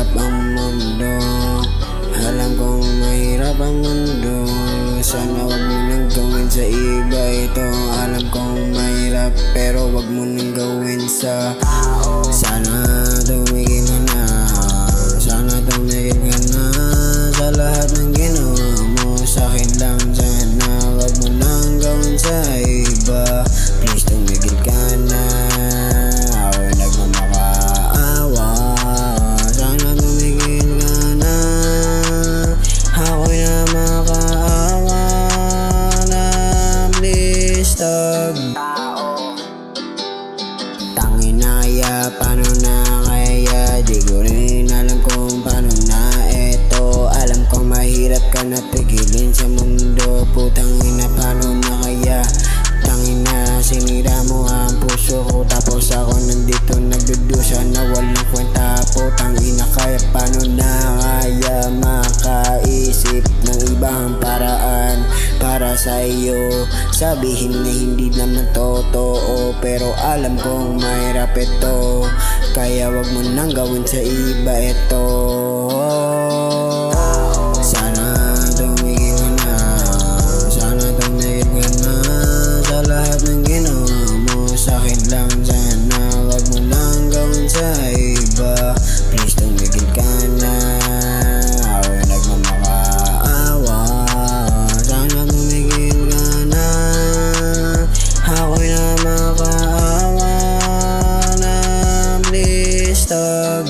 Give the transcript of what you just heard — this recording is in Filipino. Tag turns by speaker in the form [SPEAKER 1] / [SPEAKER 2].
[SPEAKER 1] mahirap ang mundo. Alam kong mahirap ang mundo. Sana wag mo nang gawin sa iba ito. Alam kong mahirap pero wag mo nang gawin sa tao. Sana tumigil ka na. Sana tumigil ka na sa lahat ng ginawa mo. Sa'kin lang sana wag mo nang gawin sa iba. Please tumigil ka na. Ako'y nagmamakaawa. Sana tumigil ka na. Ako'y namakaawa na. Please tag Tanginaya, paano na kaya? Di ko rin alam kung paano na eto. Alam ko mahirap ka na pigilin sa mundo. Putang ina, paano na kaya? Tangina, sinira mo ang puso ko. Tapos ako nandito nagdudusa na walang kwenta. Putang ina, kaya paano na kaya makaisip ng ibang paraan para sa iyo? Sabihin na hindi naman totoo, pero alam kong mahirap ito. Kaya wag mo nang gawin sa iba ito. Sana tumigil ka na. Sana tumigil ka na sa lahat ng ginawa mo. Sa'kin lang sana wag mo nang gawin sa iba. Please tumigil ka na. Ako'y nagmamakaawa. Sana tumigil ka na. Ako'y namakaawa na. Please stop.